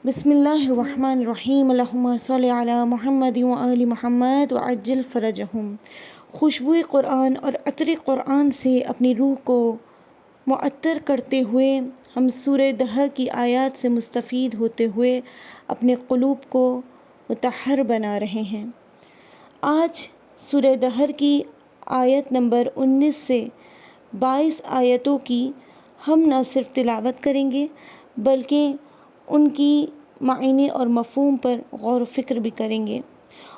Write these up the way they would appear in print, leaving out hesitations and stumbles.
بسم اللہ الرحمن الرحیم، اللہم صلی علی محمد و آل محمد وعجل فرجہم۔ خوشبوئے قرآن اور عطر قرآن سے اپنی روح کو معطر کرتے ہوئے ہم سورہ دہر کی آیات سے مستفید ہوتے ہوئے اپنے قلوب کو مطہر بنا رہے ہیں۔ آج سورہ دہر کی آیت نمبر 19 سے 22 آیتوں کی ہم نہ صرف تلاوت کریں گے بلکہ ان کی معنی اور مفہوم پر غور و فکر بھی کریں گے،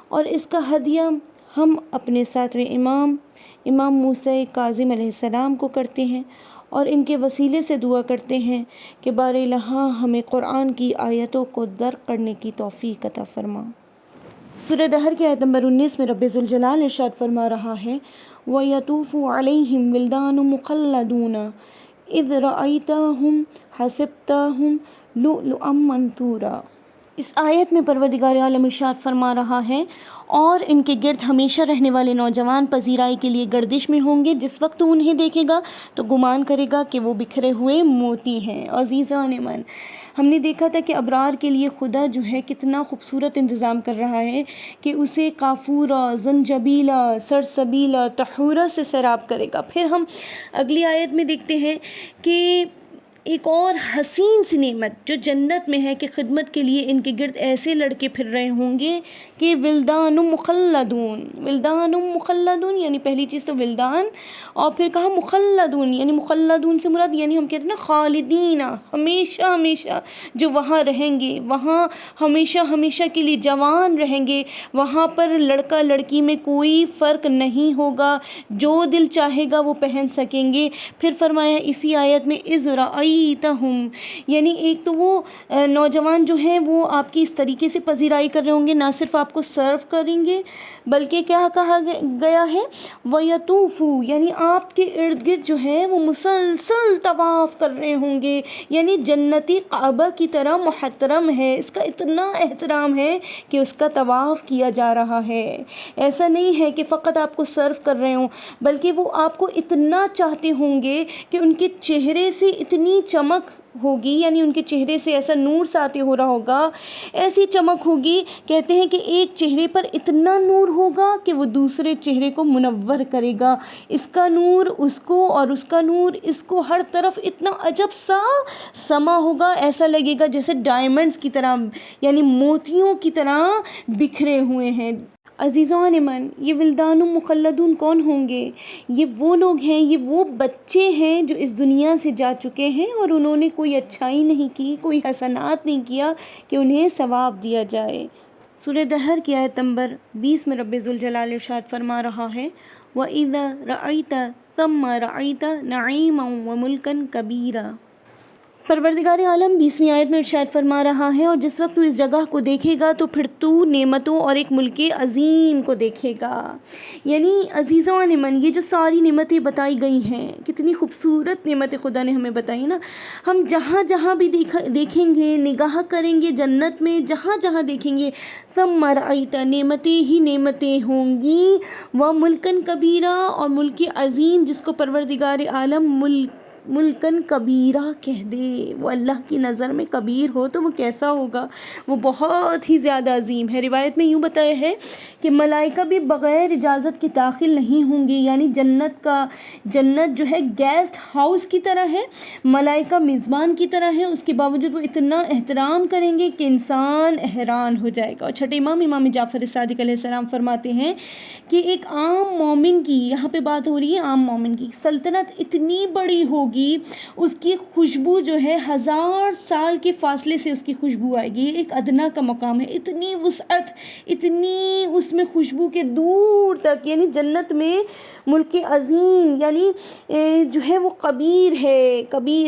اور اس کا ہدیہ ہم اپنے ساتویں امام موسیٰ کاظم علیہ السلام کو کرتے ہیں، اور ان کے وسیلے سے دعا کرتے ہیں کہ بار الٰہ ہمیں قرآن کی آیتوں کو درک کرنے کی توفیق عطا فرما۔ سورہ دہر کی آیت نمبر 19 میں رب ذوالجلال ارشاد فرما رہا ہے، وَيَطُوفُ عَلَيْهِمْ وِلْدَانٌ مُّخَلَّدُونَ إِذْ رَأَيْتَهُمْ حَسِبْتَهُمْ لُؤْلُؤًا مَّنثُورًا۔ اس آیت میں پروردگار عالم ارشاد فرما رہا ہے، اور ان کے گرد ہمیشہ رہنے والے نوجوان پذیرائی کے لیے گردش میں ہوں گے۔ جس وقت تو انہیں دیکھے گا تو گمان کرے گا کہ وہ بکھرے ہوئے موتی ہیں۔ عزیزان من، ہم نے دیکھا تھا کہ ابرار کے لیے خدا جو ہے کتنا خوبصورت انتظام کر رہا ہے کہ اسے کافورہ، زنجبیلہ، سرسبیلہ، طہورہ سے سیراب کرے گا۔ پھر ہم اگلی آیت میں دیکھتے ہیں کہ ایک اور حسین سی نعمت جو جنت میں ہے کہ خدمت کے لیے ان کے گرد ایسے لڑکے پھر رہے ہوں گے کہ ولدان مخلدون یعنی پہلی چیز تو ولدان، اور پھر کہا مخلدون، یعنی مخلدون سے مراد یعنی ہم کہتے ہیں نا خالدین، ہمیشہ ہمیشہ جو وہاں رہیں گے، وہاں ہمیشہ ہمیشہ کے لیے جوان رہیں گے۔ وہاں پر لڑکا لڑکی میں کوئی فرق نہیں ہوگا، جو دل چاہے گا وہ پہن سکیں گے۔ پھر فرمایا اسی آیت میں اذ رأیتہم، یعنی ایک تو وہ نوجوان جو ہیں وہ آپ کی اس طریقے سے پذیرائی کر رہے ہوں گے، نہ صرف آپ کو سرو کریں گے بلکہ کیا کہا گیا ہے، وَيَطُوفُ، یعنی آپ کے ارد گرد جو ہے وہ مسلسل طواف کر رہے ہوں گے، یعنی جنتی کعبہ کی طرح محترم ہے، اس کا اتنا احترام ہے کہ اس کا طواف کیا جا رہا ہے۔ ایسا نہیں ہے کہ فقط آپ کو سرو کر رہے ہوں بلکہ وہ آپ کو اتنا چاہتے ہوں گے کہ ان کے چہرے سے اتنی چمک ہوگی، یعنی ان کے چہرے سے ایسا نور ساطع ہو رہا ہوگا، ایسی چمک ہوگی، کہتے ہیں کہ ایک چہرے پر اتنا نور ہوگا کہ وہ دوسرے چہرے کو منور کرے گا، اس کا نور اس کو اور اس کا نور اس کو، ہر طرف اتنا عجب سا سما ہوگا، ایسا لگے گا جیسے ڈائمنڈز کی طرح، یعنی موتیوں کی طرح بکھرے ہوئے ہیں۔ عزیزان من، یہ ولدان مخلدون کون ہوں گے؟ یہ وہ لوگ ہیں، یہ وہ بچے ہیں جو اس دنیا سے جا چکے ہیں اور انہوں نے کوئی اچھائی نہیں کی، کوئی حسنات نہیں کیا کہ انہیں ثواب دیا جائے۔ سورہ دہر کی آیت نمبر 20 میں رب ذوالجلال ارشاد فرما رہا ہے، وَإِذَا رَأَيْتَ ثَمَّ رَأَيْتَ نَعِيمًا وَمُلْكًا كَبِيرًا۔ پروردگار عالم 20ویں آیت میں ارشاد فرما رہا ہے، اور جس وقت تو اس جگہ کو دیکھے گا تو پھر تو نعمتوں اور ایک ملک عظیم کو دیکھے گا۔ یعنی عزیزان من، یہ جو ساری نعمتیں بتائی گئی ہیں، کتنی خوبصورت نعمتیں خدا نے ہمیں بتائی نا، ہم جہاں جہاں بھی دیکھیں گے، نگاہ کریں گے جنت میں، جہاں جہاں دیکھیں گے ثم رأیت، نعمتیں ہی نعمتیں ہوں گی، وملکن کبیرہ، اور ملک عظیم جس کو پروردگار عالم ملکن کبیرہ کہہ دے۔ وہ اللہ کی نظر میں کبیر ہو تو وہ کیسا ہوگا، وہ بہت ہی زیادہ عظیم ہے۔ روایت میں یوں بتایا ہے کہ ملائکہ بھی بغیر اجازت کے داخل نہیں ہوں گے، یعنی جنت جو ہے گیسٹ ہاؤس کی طرح ہے، ملائکہ میزبان کی طرح ہے، اس کے باوجود وہ اتنا احترام کریں گے کہ انسان حیران ہو جائے گا۔ اور چھٹے امام جعفر صادق علیہ السلام فرماتے ہیں کہ ایک عام مومن کی، یہاں پہ بات ہو رہی ہے عام مومن کی، سلطنت اتنی بڑی ہوگی، اس کی خوشبو جو ہے 1000 سال کے فاصلے سے اس کی خوشبو آئے گی۔ یہ ایک ادنا کا مقام ہے، اتنی وسعت، اتنی اس میں خوشبو کے دور تک، یعنی جنت میں ملک عظیم، یعنی جو ہے وہ کبیر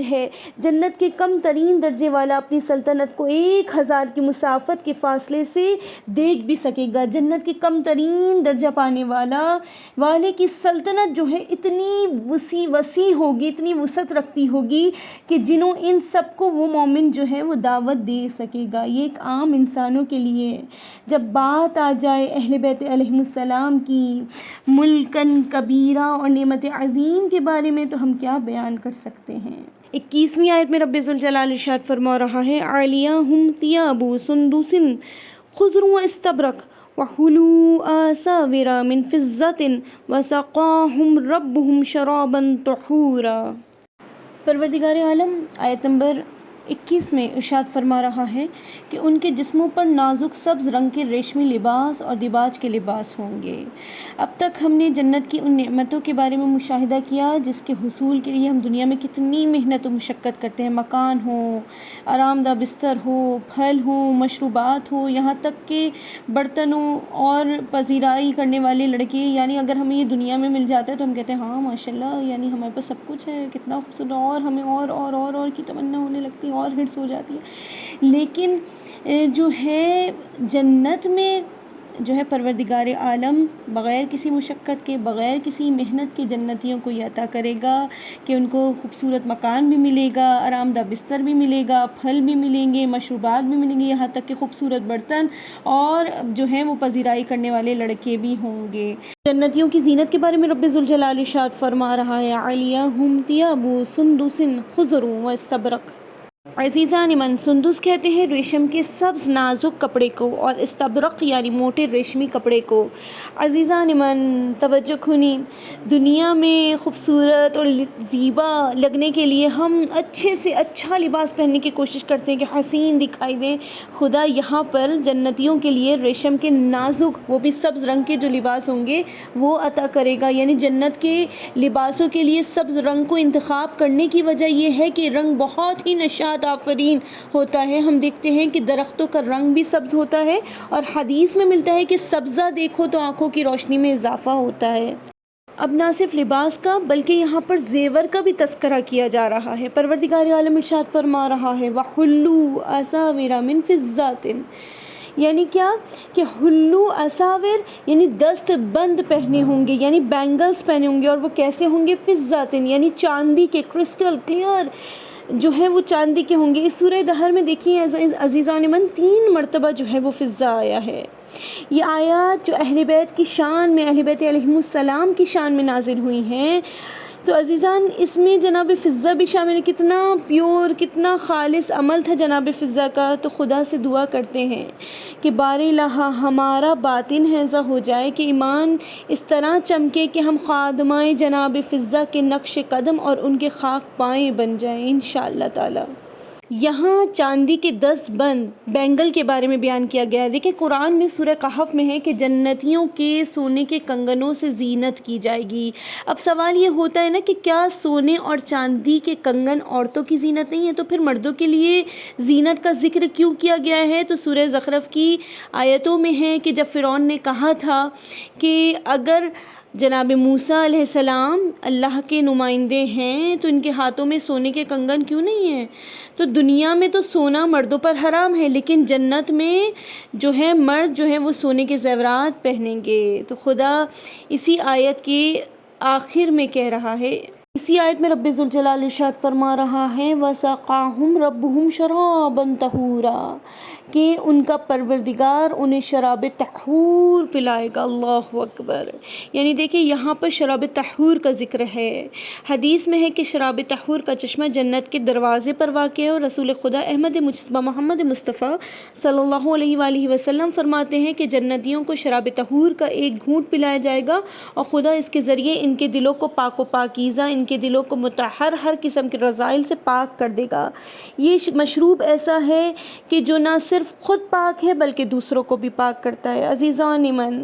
ہے۔ جنت کے کم ترین درجے والا اپنی سلطنت کو 1000 کی مسافت کے فاصلے سے دیکھ بھی سکے گا۔ جنت کے کم ترین درجہ پانے والے کی سلطنت جو ہے اتنی وسیع ہوگی، اتنی وسعت رکھتی ہوگی کہ ان سب کو وہ مومن جو ہے وہ دعوت دے سکے گا۔ یہ ایک عام انسانوں کے لیے ہے۔ جب بات آ جائے اہل بیت علیہم السلام کی ملکن کبیرہ اور نعمت عظیم کے بارے میں تو ہم کیا بیان کر سکتے ہیں۔ 21ویں آیت میں رب ذوالجلال ارشاد فرما رہا ہے عالیہم ثیاب سندس خضر واستبرق وحلوا آساور من فضة وسقاہم ربہم شرابا طہورا۔ پروردگار عالم آیت نمبر 21 میں ارشاد فرما رہا ہے کہ ان کے جسموں پر نازک سبز رنگ کے ریشمی لباس اور دیباج کے لباس ہوں گے۔ اب تک ہم نے جنت کی ان نعمتوں کے بارے میں مشاہدہ کیا جس کے حصول کے لیے ہم دنیا میں کتنی محنت و مشقت کرتے ہیں، مکان ہو، آرام دہ بستر ہو، پھل ہو، مشروبات ہو، یہاں تک کہ برتنوں اور پذیرائی کرنے والے لڑکے، یعنی اگر ہمیں یہ دنیا میں مل جاتا ہے تو ہم کہتے ہیں ہاں ماشاءاللہ، یعنی ہمارے پاس سب کچھ ہے، کتنا خوبصورت، اور ہمیں اور کی تمنا ہونے لگتی ہے، اور ہرس ہو جاتی ہے۔ لیکن جو ہے جنت میں جو ہے پروردگار عالم بغیر کسی مشقت کے، بغیر کسی محنت کے جنتیوں کو یہ عطا کرے گا کہ ان کو خوبصورت مکان بھی ملے گا، آرام دہ بستر بھی ملے گا، پھل بھی ملیں گے، مشروبات بھی ملیں گے، یہاں تک کہ خوبصورت برتن اور جو ہیں وہ پذیرائی کرنے والے لڑکے بھی ہوں گے۔ جنتیوں کی زینت کے بارے میں رب ذوالجلال ارشاد فرما رہا ہے علیہم ثیاب سندس خضر واستبرق۔ عزیزان من، سندس کہتے ہیں ریشم کے سبز نازک کپڑے کو، اور استبرق یعنی موٹے ریشمی کپڑے کو۔ عزیزان من، توجہ کنین، دنیا میں خوبصورت اور زیبا لگنے کے لیے ہم اچھے سے اچھا لباس پہننے کی کوشش کرتے ہیں کہ حسین دکھائی دیں۔ خدا یہاں پر جنتیوں کے لیے ریشم کے نازک، وہ بھی سبز رنگ کے جو لباس ہوں گے وہ عطا کرے گا، یعنی جنت کے لباسوں کے لیے سبز رنگ کو انتخاب کرنے کی وجہ یہ ہے کہ رنگ بہت ہی نشاط آفرین ہوتا ہے۔ ہم دیکھتے ہیں کہ درختوں کا رنگ بھی سبز ہوتا ہے، اور حدیث میں ملتا ہے کہ سبزہ دیکھو تو آنکھوں کی روشنی میں اضافہ ہوتا ہے۔ اب نہ صرف لباس کا بلکہ یہاں پر زیور کا بھی تذکرہ کیا جا رہا ہے۔ پروردگار عالم ارشاد فرما رہا ہے وَحُلُّوا أَسَاوِرَ مِن فِضَّةٍ، یعنی کیا کہ حلو اساور یعنی دست بند پہنے ہوں گے، یعنی بینگلز پہنے ہوں گے، اور وہ کیسے ہوں گے؟ فضّةٍ یعنی چاندی کے، کرسٹل کلیئر جو ہے وہ چاندی کے ہوں گے۔ اس سورہ دہر میں دیکھیے عزیزان من 3 مرتبہ جو ہے وہ فضہ آیا ہے۔ یہ آیات جو اہل بیت کی شان میں، اہل بیت علیہم السلام کی شان میں نازل ہوئی ہیں، تو عزیزان اس میں جناب فضہ بھی شامل ہے۔ کتنا پیور، کتنا خالص عمل تھا جناب فضہ کا۔ تو خدا سے دعا کرتے ہیں کہ بار الہ ہمارا باطن ہیضہ ہو جائے، کہ ایمان اس طرح چمکے کہ ہم خادمائے جناب فضہ کے نقش قدم اور ان کے خاک پائیں بن جائیں انشاءاللہ تعالی۔ یہاں چاندی کے دست بند بینگل کے بارے میں بیان کیا گیا ہے۔ دیکھیں قرآن میں سورہ کہف میں ہے کہ جنتیوں کے سونے کے کنگنوں سے زینت کی جائے گی۔ اب سوال یہ ہوتا ہے نا کہ کیا سونے اور چاندی کے کنگن عورتوں کی زینت نہیں ہے؟ تو پھر مردوں کے لیے زینت کا ذکر کیوں کیا گیا ہے؟ تو سورہ زخرف کی آیتوں میں ہے کہ جب فرعون نے کہا تھا کہ اگر جناب موسیٰ علیہ السلام اللہ کے نمائندے ہیں تو ان کے ہاتھوں میں سونے کے کنگن کیوں نہیں ہیں؟ تو دنیا میں تو سونا مردوں پر حرام ہے، لیکن جنت میں جو ہے مرد جو ہے وہ سونے کے زیورات پہنیں گے۔ تو خدا اسی آیت کے آخر میں کہہ رہا ہے، اسی آیت میں رب ذوالجلال ارشاد فرما رہا ہے وَسَقَاهُمْ رَبُّهُمْ شَرَابًا طَهُورًا، کہ ان کا پروردگار انہیں شراب طہور پلائے گا۔ اللہ اکبر، یعنی دیکھیں یہاں پر شراب طہور کا ذکر ہے۔ حدیث میں ہے کہ شراب طہور کا چشمہ جنت کے دروازے پر واقع ہے، اور رسول خدا احمد مجتبیٰ محمد مصطفیٰ صلی اللہ علیہ وآلہ وسلم فرماتے ہیں کہ جنتیوں کو شراب طہور کا ایک گھونٹ پلایا جائے گا، اور خدا اس کے ذریعے ان کے دلوں کو پاک و پاکیزہ، ان کے دلوں کو مطہر ہر قسم کے رذائل سے پاک کر دے گا۔ یہ مشروب ایسا ہے کہ جو نہ صرف خود پاک ہے بلکہ دوسروں کو بھی پاک کرتا ہے۔ عزیزان من،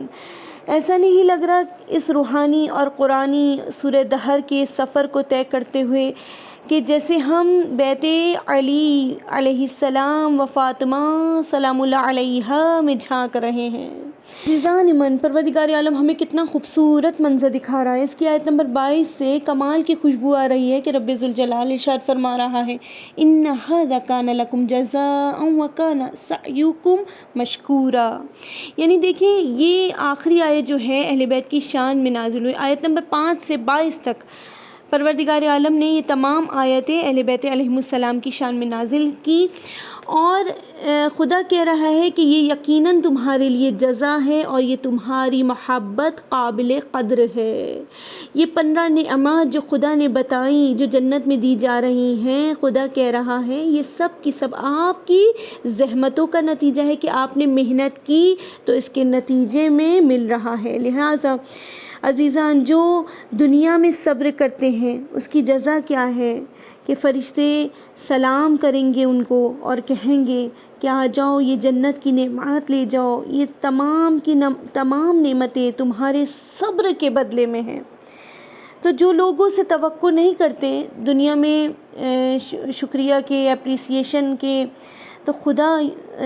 ایسا نہیں لگ رہا اس روحانی اور قرآنی سورہ دہر کے سفر کو طے کرتے ہوئے کہ جیسے ہم بیت علی علیہ السلام و فاطمہ سلام اللہ علیہا میں جھانک رہے ہیں۔ عزیزان من، پروردگار عالم ہمیں کتنا خوبصورت منظر دکھا رہا ہے۔ اس کی آیت نمبر 22 سے کمال کی خوشبو آ رہی ہے کہ رب ذوالجلال ارشاد فرما رہا ہے ان ھذا کان لکم جزاء وکان سعیکم مشکورا، یعنی دیکھیں یہ آخری آیت جو ہے اہل بیت کی شان میں نازل ہوئی، آیت نمبر 5 سے 22 تک پروردگار عالم نے یہ تمام آیتیں اہل بیت علیہم السلام کی شان میں نازل کی، اور خدا کہہ رہا ہے کہ یہ یقیناً تمہارے لیے جزا ہے اور یہ تمہاری محبت قابل قدر ہے۔ یہ 15 نعمات جو خدا نے بتائیں، جو جنت میں دی جا رہی ہیں، خدا کہہ رہا ہے یہ سب کی سب آپ کی زحمتوں کا نتیجہ ہے کہ آپ نے محنت کی تو اس کے نتیجے میں مل رہا ہے۔ لہٰذا عزیزان، جو دنیا میں صبر کرتے ہیں اس کی جزا کیا ہے کہ فرشتے سلام کریں گے ان کو اور کہیں گے کہ آ جاؤ، یہ جنت کی نعمات لے جاؤ، یہ تمام کی تمام نعمتیں تمہارے صبر کے بدلے میں ہیں۔ تو جو لوگوں سے توقع نہیں کرتے دنیا میں شکریہ کے، اپریسیشن کے، تو خدا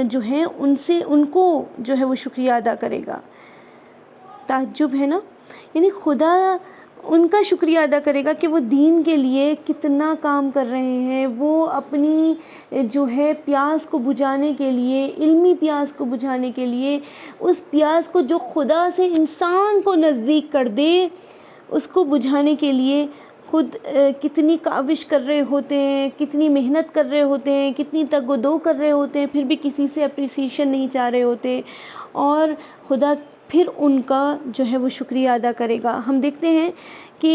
جو ہے ان کو جو ہے وہ شکریہ ادا کرے گا۔ تعجب ہے نا، یعنی خدا ان کا شکریہ ادا کرے گا کہ وہ دین کے لیے کتنا کام کر رہے ہیں، وہ اپنی جو ہے پیاس کو بجھانے کے لیے، علمی پیاس کو بجھانے کے لیے، اس پیاس کو جو خدا سے انسان کو نزدیک کر دے، اس کو بجھانے کے لیے خود کتنی کاوش کر رہے ہوتے ہیں، کتنی محنت کر رہے ہوتے ہیں، کتنی تگ و دو کر رہے ہوتے ہیں، پھر بھی کسی سے اپریسیشن نہیں چاہ رہے ہوتے، اور خدا پھر ان کا جو ہے وہ شکریہ ادا کرے گا۔ ہم دیکھتے ہیں کہ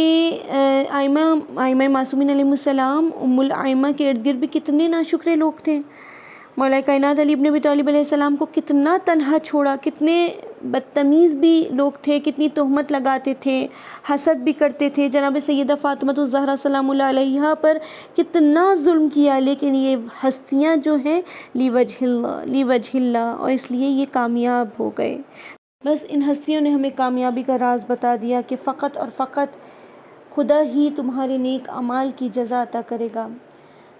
ائمہ معصومین علیہ السلام، ام الائمہ کے ارد گرد بھی کتنے ناشکرے لوگ تھے۔ مولا کائنات علی بن ابی طالب علیہ السلام کو کتنا تنہا چھوڑا، کتنے بدتمیز بھی لوگ تھے، کتنی تہمت لگاتے تھے، حسد بھی کرتے تھے۔ جناب سیدہ فاطمہ الزہرا سلام اللہ علیہا پر کتنا ظلم کیا، لیکن یہ ہستیاں جو ہیں لیوجہ اللہ، اور اس لیے یہ کامیاب ہو گئے۔ بس ان ہستیوں نے ہمیں کامیابی کا راز بتا دیا کہ فقط اور فقط خدا ہی تمہارے نیک اعمال کی جزا عطا کرے گا۔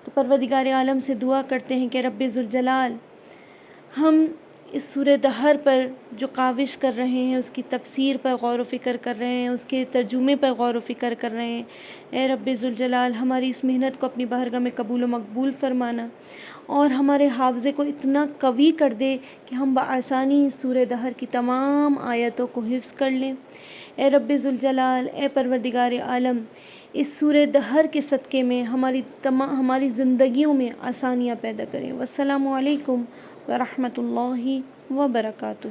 تو پروردگار عالم سے دعا کرتے ہیں کہ رب ذوالجلال، ہم اس سورہ دہر پر جو کاوش کر رہے ہیں، اس کی تفسیر پر غور و فکر کر رہے ہیں، اس کے ترجمے پر غور و فکر کر رہے ہیں، اے رب ذوالجلال ہماری اس محنت کو اپنی بارگاہ میں قبول و مقبول فرمانا، اور ہمارے حافظے کو اتنا قوی کر دے کہ ہم بآسانی سورہ دہر کی تمام آیتوں کو حفظ کر لیں۔ اے رب ذوالجلال، اے پروردگار عالم، اس سورہ دہر کے صدقے میں ہماری زندگیوں میں آسانیاں پیدا کریں۔ والسلام علیکم ورحمۃ اللہ وبرکاتہ۔